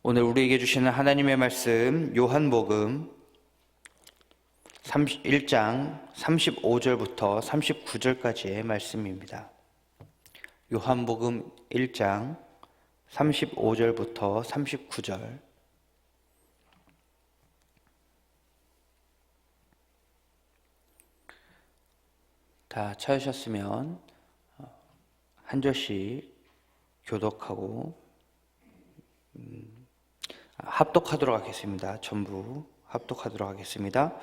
오늘 우리에게 주시는 하나님의 말씀 요한복음 1장 35절부터 39절까지의 말씀입니다. 요한복음 1장 35절부터 39절. 다 찾으셨으면 한 절씩 교독하고 합독하도록 하겠습니다. 전부 합독하도록 하겠습니다.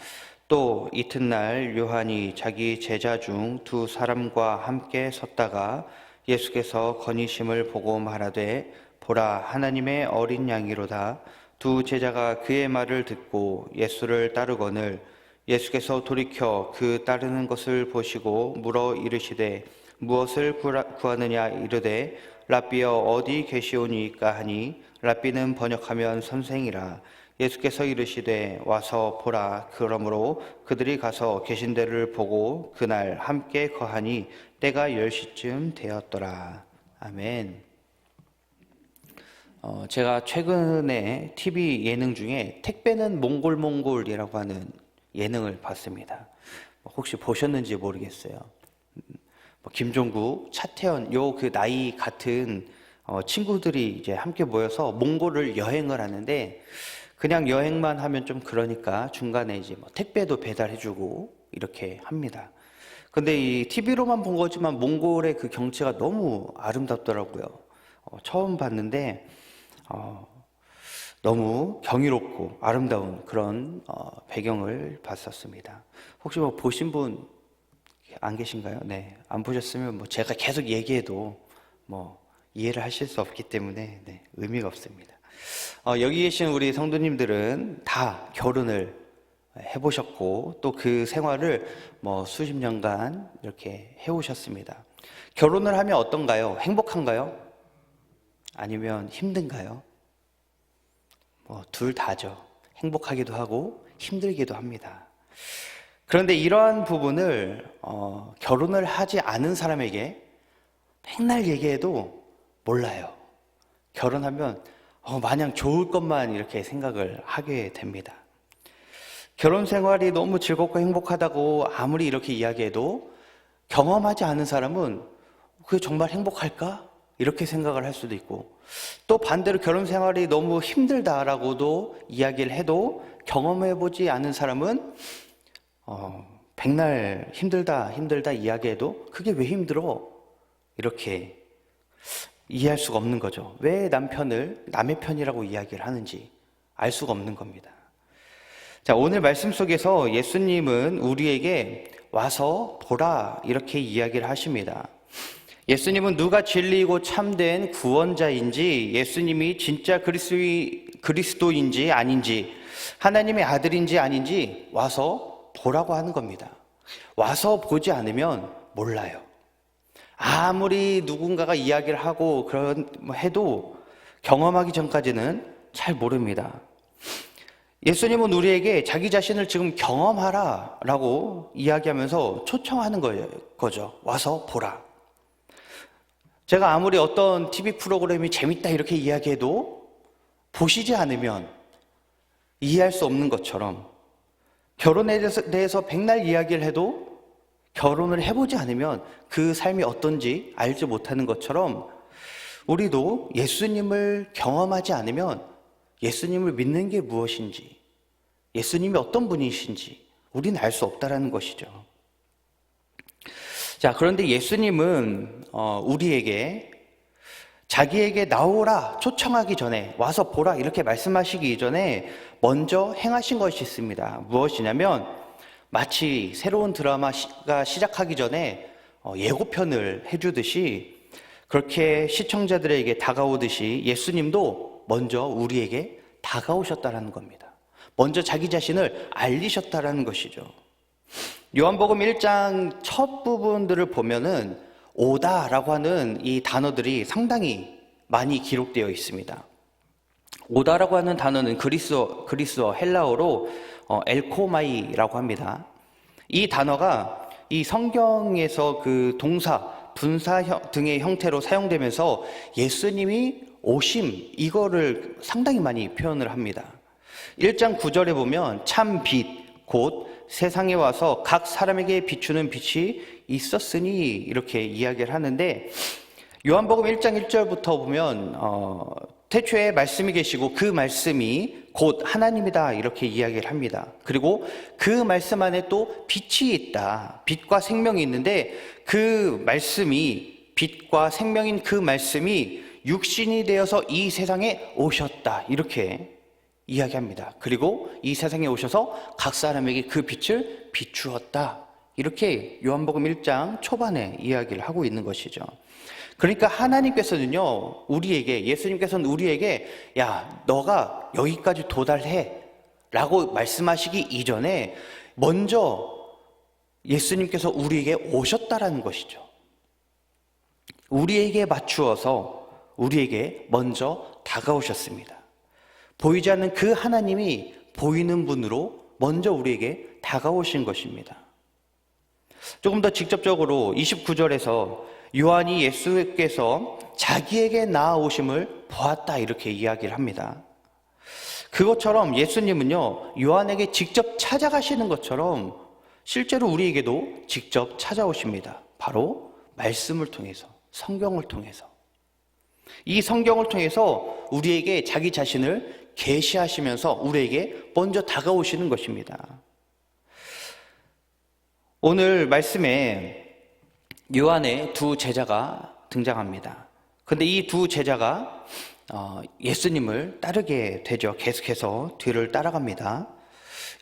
또 이튿날 요한이 자기 제자 중 두 사람과 함께 섰다가 예수께서 건의심을 보고 말하되 보라 하나님의 어린 양이로다. 두 제자가 그의 말을 듣고 예수를 따르거늘 예수께서 돌이켜 그 따르는 것을 보시고 물어 이르시되 무엇을 구하느냐 이르되 랍비여 어디 계시오니이까 하니 랍비는 번역하면 선생이라. 예수께서 이르시되 와서 보라. 그러므로 그들이 가서 계신 데를 보고 그날 함께 거하니 때가 10시쯤 되었더라. 아멘. 제가 최근에 TV 예능 중에 택배는 몽골이라고 하는 예능을 봤습니다. 혹시 보셨는지 모르겠어요. 김종국, 차태현 그 나이 같은 친구들이 이제 함께 모여서 몽골을 여행을 하는데, 그냥 여행만 하면 좀 그러니까 중간에 이제 택배도 배달해주고 이렇게 합니다. 근데 이 TV로만 본 거지만 몽골의 그 경치가 너무 아름답더라고요. 처음 봤는데 너무 경이롭고 아름다운 그런 배경을 봤었습니다. 혹시 보신 분 안 계신가요? 네, 안 보셨으면 제가 계속 얘기해도 이해를 하실 수 없기 때문에 의미가 없습니다. 여기 계신 우리 성도님들은 다 결혼을 해보셨고 또 그 생활을 수십 년간 이렇게 해오셨습니다. 결혼을 하면 어떤가요? 행복한가요? 아니면 힘든가요? 둘 다죠. 행복하기도 하고 힘들기도 합니다. 그런데 이러한 부분을 결혼을 하지 않은 사람에게 맨날 얘기해도 몰라요. 결혼하면 마냥 좋을 것만 이렇게 생각을 하게 됩니다. 결혼 생활이 너무 즐겁고 행복하다고 아무리 이렇게 이야기해도 경험하지 않은 사람은 그게 정말 행복할까? 이렇게 생각을 할 수도 있고, 또 반대로 결혼 생활이 너무 힘들다라고도 이야기를 해도 경험해보지 않은 사람은 백날 힘들다 이야기해도 그게 왜 힘들어? 이렇게 이해할 수가 없는 거죠. 왜 남편을 남의 편이라고 이야기를 하는지 알 수가 없는 겁니다. 자, 오늘 말씀 속에서 예수님은 우리에게 와서 보라 이렇게 이야기를 하십니다. 예수님은 누가 진리이고 참된 구원자인지, 예수님이 진짜 그리스도인지 아닌지, 하나님의 아들인지 아닌지 와서 보라고 하는 겁니다. 와서 보지 않으면 몰라요. 아무리 누군가가 이야기를 하고 해도 경험하기 전까지는 잘 모릅니다. 예수님은 우리에게 자기 자신을 지금 경험하라 라고 이야기하면서 초청하는 거죠. 와서 보라. 제가 아무리 어떤 TV 프로그램이 재밌다 이렇게 이야기해도 보시지 않으면 이해할 수 없는 것처럼, 결혼에 대해서 백날 이야기를 해도 결혼을 해보지 않으면 그 삶이 어떤지 알지 못하는 것처럼, 우리도 예수님을 경험하지 않으면 예수님을 믿는 게 무엇인지, 예수님이 어떤 분이신지 우리는 알 수 없다라는 것이죠. 자, 그런데 예수님은 우리에게 자기에게 나오라 초청하기 전에, 와서 보라 이렇게 말씀하시기 전에 먼저 행하신 것이 있습니다. 무엇이냐면, 마치 새로운 드라마가 시작하기 전에 예고편을 해주듯이, 그렇게 시청자들에게 다가오듯이 예수님도 먼저 우리에게 다가오셨다는 겁니다. 먼저 자기 자신을 알리셨다는 것이죠. 요한복음 1장 첫 부분들을 보면은 오다라고 하는 이 단어들이 상당히 많이 기록되어 있습니다. 오다라고 하는 단어는 그리스어 헬라어로 엘코마이라고 합니다. 이 단어가 이 성경에서 그 동사, 분사 등의 형태로 사용되면서 예수님이 오심, 이거를 상당히 많이 표현을 합니다. 1장 9절에 보면 참 빛, 곧 세상에 와서 각 사람에게 비추는 빛이 있었으니 이렇게 이야기를 하는데, 요한복음 1장 1절부터 보면 태초에 말씀이 계시고 그 말씀이 곧 하나님이다 이렇게 이야기를 합니다. 그리고 그 말씀 안에 또 빛이 있다. 빛과 생명이 있는데 그 말씀이, 빛과 생명인 그 말씀이 육신이 되어서 이 세상에 오셨다 이렇게 이야기합니다. 그리고 이 세상에 오셔서 각 사람에게 그 빛을 비추었다. 이렇게 요한복음 1장 초반에 이야기를 하고 있는 것이죠. 그러니까 하나님께서는요, 예수님께서는 우리에게 야, 너가 여기까지 도달해 라고 말씀하시기 이전에 먼저 예수님께서 우리에게 오셨다라는 것이죠. 우리에게 맞추어서 우리에게 먼저 다가오셨습니다. 보이지 않는 그 하나님이 보이는 분으로 먼저 우리에게 다가오신 것입니다. 조금 더 직접적으로 29절에서 요한이 예수께서 자기에게 나아오심을 보았다 이렇게 이야기를 합니다. 그것처럼 예수님은요, 요한에게 직접 찾아가시는 것처럼 실제로 우리에게도 직접 찾아오십니다. 바로 말씀을 통해서, 성경을 통해서. 이 성경을 통해서 우리에게 자기 자신을 계시하시면서 우리에게 먼저 다가오시는 것입니다. 오늘 말씀에 요한의 두 제자가 등장합니다. 그런데 이 두 제자가 예수님을 따르게 되죠. 계속해서 뒤를 따라갑니다.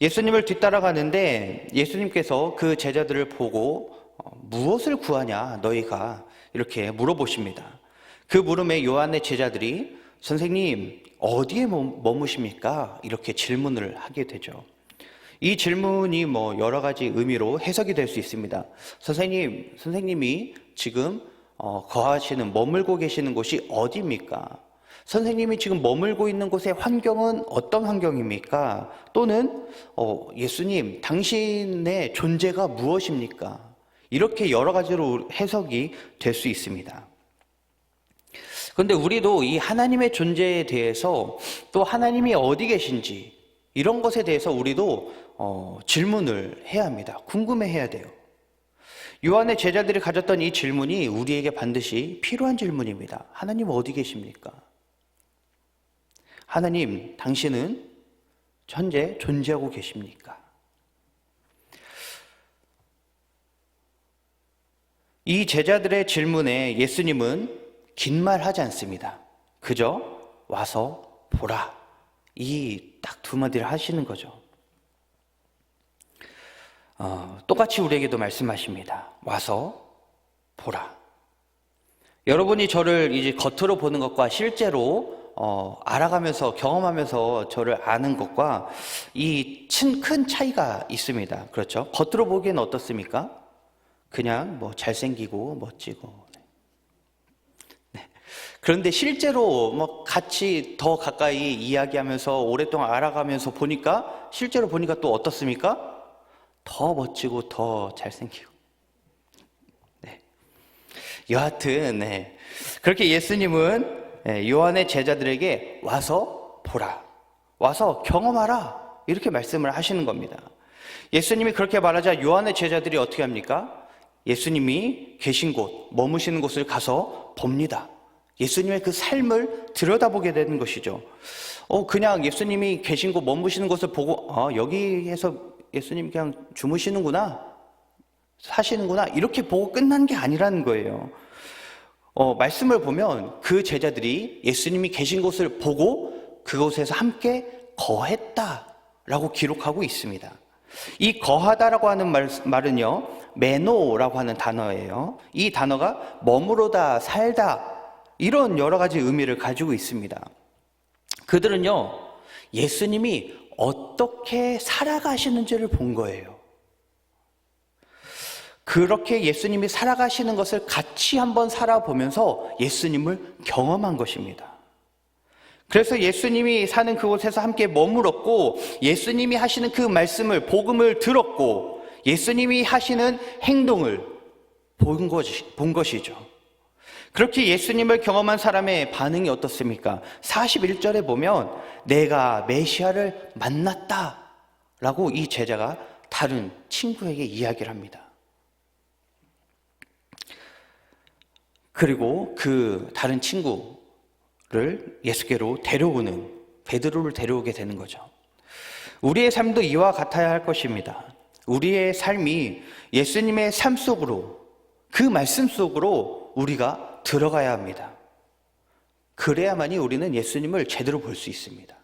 예수님을 뒤따라가는데 예수님께서 그 제자들을 보고 무엇을 구하냐 너희가 이렇게 물어보십니다. 그 물음에 요한의 제자들이 선생님 어디에 머무십니까? 이렇게 질문을 하게 되죠. 이 질문이 여러 가지 의미로 해석이 될 수 있습니다. 선생님이 지금 머물고 계시는 곳이 어디입니까? 선생님이 지금 머물고 있는 곳의 환경은 어떤 환경입니까? 또는 예수님, 당신의 존재가 무엇입니까? 이렇게 여러 가지로 해석이 될 수 있습니다. 그런데 우리도 이 하나님의 존재에 대해서 또 하나님이 어디 계신지 이런 것에 대해서 우리도 질문을 해야 합니다. 궁금해해야 돼요. 요한의 제자들이 가졌던 이 질문이 우리에게 반드시 필요한 질문입니다. 하나님 어디 계십니까? 하나님, 당신은 현재 존재하고 계십니까? 이 제자들의 질문에 예수님은 긴 말 하지 않습니다. 그저 와서 보라. 이 딱 두 마디를 하시는 거죠. 똑같이 우리에게도 말씀하십니다. 와서 보라. 여러분이 저를 이제 겉으로 보는 것과 실제로 알아가면서 경험하면서 저를 아는 것과 이 큰 차이가 있습니다. 그렇죠? 겉으로 보기에는 어떻습니까? 그냥 잘생기고 멋지고. 네. 그런데 실제로 같이 더 가까이 이야기하면서 오랫동안 알아가면서 보니까 실제로 보니까 또 어떻습니까? 더 멋지고 더 잘생기고. 네. 여하튼 그렇게 예수님은 요한의 제자들에게 와서 보라, 와서 경험하라 이렇게 말씀을 하시는 겁니다. 예수님이 그렇게 말하자 요한의 제자들이 어떻게 합니까? 예수님이 계신 곳, 머무시는 곳을 가서 봅니다. 예수님의 그 삶을 들여다보게 되는 것이죠. 그냥 예수님이 계신 곳, 머무시는 곳을 보고 여기에서 예수님 그냥 주무시는구나, 사시는구나 이렇게 보고 끝난 게 아니라는 거예요. 말씀을 보면 그 제자들이 예수님이 계신 곳을 보고 그곳에서 함께 거했다라고 기록하고 있습니다. 이 거하다라고 하는 말은요, 메노라고 하는 단어예요. 이 단어가 머무르다, 살다 이런 여러 가지 의미를 가지고 있습니다. 그들은요, 예수님이 어떻게 살아가시는지를 본 거예요. 그렇게 예수님이 살아가시는 것을 같이 한번 살아보면서 예수님을 경험한 것입니다. 그래서 예수님이 사는 그곳에서 함께 머물었고, 예수님이 하시는 그 말씀을, 복음을 들었고, 예수님이 하시는 행동을 본 것이죠. 그렇게 예수님을 경험한 사람의 반응이 어떻습니까? 41절에 보면 내가 메시아를 만났다 라고 이 제자가 다른 친구에게 이야기를 합니다. 그리고 그 다른 친구를 예수께로 데려오는, 베드로를 데려오게 되는 거죠. 우리의 삶도 이와 같아야 할 것입니다. 우리의 삶이 예수님의 삶 속으로, 그 말씀 속으로 우리가 들어가야 합니다. 그래야만이 우리는 예수님을 제대로 볼 수 있습니다.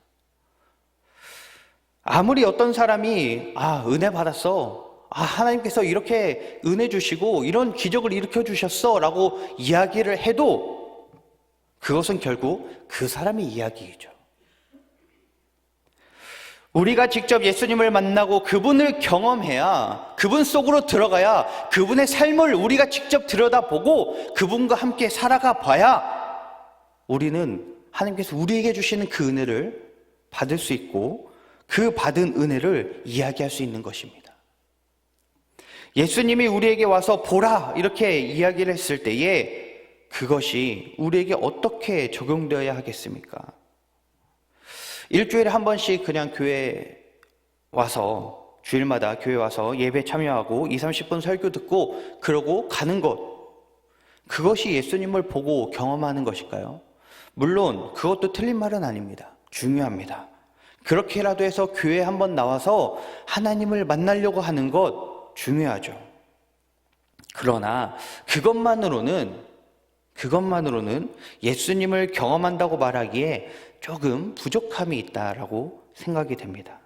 아무리 어떤 사람이 은혜 받았어, 하나님께서 이렇게 은혜 주시고 이런 기적을 일으켜 주셨어 라고 이야기를 해도 그것은 결국 그 사람의 이야기이죠. 우리가 직접 예수님을 만나고 그분을 경험해야, 그분 속으로 들어가야, 그분의 삶을 우리가 직접 들여다보고 그분과 함께 살아가 봐야 우리는 하나님께서 우리에게 주시는 그 은혜를 받을 수 있고 그 받은 은혜를 이야기할 수 있는 것입니다. 예수님이 우리에게 와서 보라 이렇게 이야기를 했을 때에 그것이 우리에게 어떻게 적용되어야 하겠습니까? 일주일에 한 번씩 그냥 교회 와서, 주일마다 교회 와서 예배 참여하고 20-30분 설교 듣고 그러고 가는 것, 그것이 예수님을 보고 경험하는 것일까요? 물론 그것도 틀린 말은 아닙니다. 중요합니다. 그렇게라도 해서 교회에 한번 나와서 하나님을 만나려고 하는 것 중요하죠. 그러나 그것만으로는 예수님을 경험한다고 말하기에 조금 부족함이 있다라고 생각이 됩니다.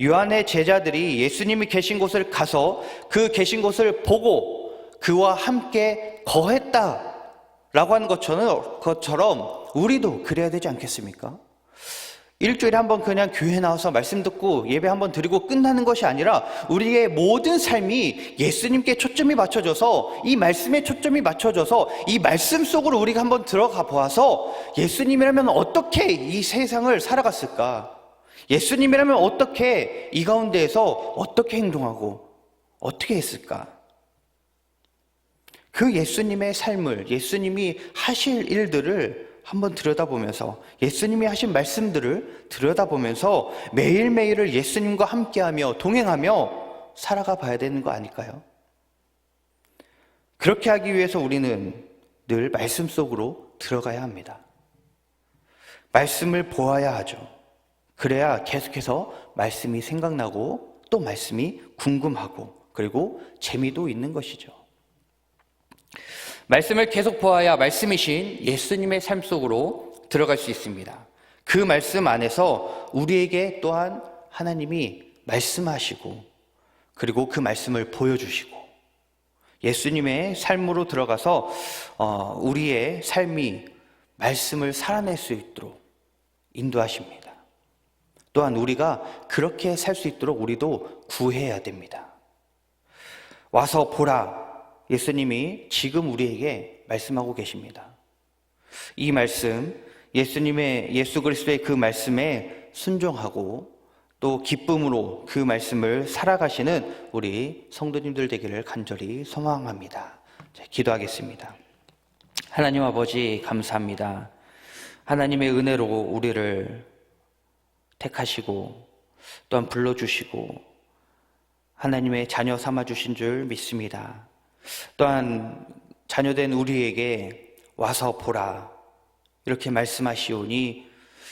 요한의 제자들이 예수님이 계신 곳을 가서 그 계신 곳을 보고 그와 함께 거했다라고 하는 것처럼 우리도 그래야 되지 않겠습니까? 일주일에 한번 그냥 교회 나와서 말씀 듣고 예배 한번 드리고 끝나는 것이 아니라 우리의 모든 삶이 예수님께 초점이 맞춰져서, 이 말씀에 초점이 맞춰져서 이 말씀 속으로 우리가 한번 들어가 보아서 예수님이라면 어떻게 이 세상을 살아갔을까? 예수님이라면 어떻게 이 가운데에서 어떻게 행동하고 어떻게 했을까? 그 예수님의 삶을, 예수님이 하실 일들을 한번 들여다보면서, 예수님이 하신 말씀들을 들여다보면서 매일매일을 예수님과 함께하며 동행하며 살아가 봐야 되는 거 아닐까요? 그렇게 하기 위해서 우리는 늘 말씀 속으로 들어가야 합니다. 말씀을 보아야 하죠. 그래야 계속해서 말씀이 생각나고 또 말씀이 궁금하고 그리고 재미도 있는 것이죠. 말씀을 계속 보아야 말씀이신 예수님의 삶 속으로 들어갈 수 있습니다. 그 말씀 안에서 우리에게 또한 하나님이 말씀하시고 그리고 그 말씀을 보여주시고 예수님의 삶으로 들어가서 우리의 삶이 말씀을 살아낼 수 있도록 인도하십니다. 또한 우리가 그렇게 살 수 있도록 우리도 구해야 됩니다. 와서 보라, 예수님이 지금 우리에게 말씀하고 계십니다. 이 말씀, 예수 그리스도의 그 말씀에 순종하고 또 기쁨으로 그 말씀을 살아가시는 우리 성도님들 되기를 간절히 소망합니다. 기도하겠습니다. 하나님 아버지 감사합니다. 하나님의 은혜로 우리를 택하시고 또한 불러주시고 하나님의 자녀 삼아주신 줄 믿습니다. 또한 자녀된 우리에게 와서 보라 이렇게 말씀하시오니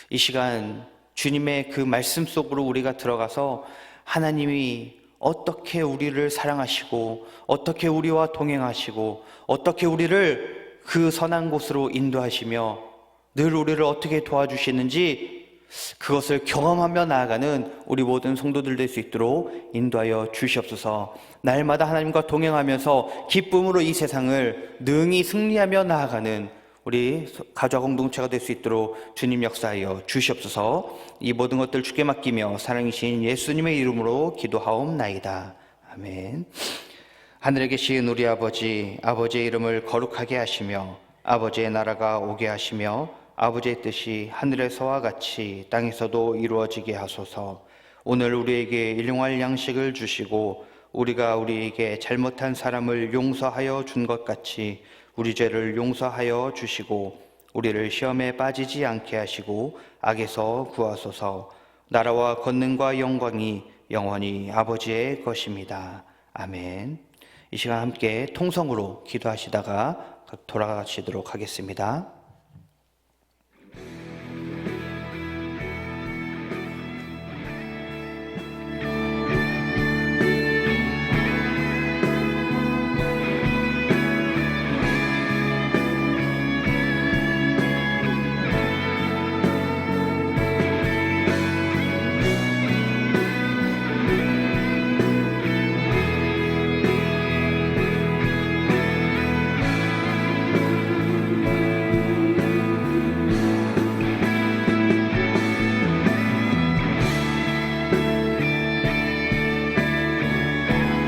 이 시간 주님의 그 말씀 속으로 우리가 들어가서 하나님이 어떻게 우리를 사랑하시고 어떻게 우리와 동행하시고 어떻게 우리를 그 선한 곳으로 인도하시며 늘 우리를 어떻게 도와주시는지 그것을 경험하며 나아가는 우리 모든 성도들 될 수 있도록 인도하여 주시옵소서. 날마다 하나님과 동행하면서 기쁨으로 이 세상을 능히 승리하며 나아가는 우리 가족 공동체가 될 수 있도록 주님 역사하여 주시옵소서. 이 모든 것들 주께 맡기며 사랑이신 예수님의 이름으로 기도하옵나이다. 아멘. 하늘에 계신 우리 아버지의 이름을 거룩하게 하시며 아버지의 나라가 오게 하시며 아버지의 뜻이 하늘에서와 같이 땅에서도 이루어지게 하소서. 오늘 우리에게 일용할 양식을 주시고 우리가 우리에게 잘못한 사람을 용서하여 준 것 같이 우리 죄를 용서하여 주시고 우리를 시험에 빠지지 않게 하시고 악에서 구하소서. 나라와 권능과 영광이 영원히 아버지의 것입니다. 아멘. 이 시간 함께 통성으로 기도하시다가 돌아가시도록 하겠습니다.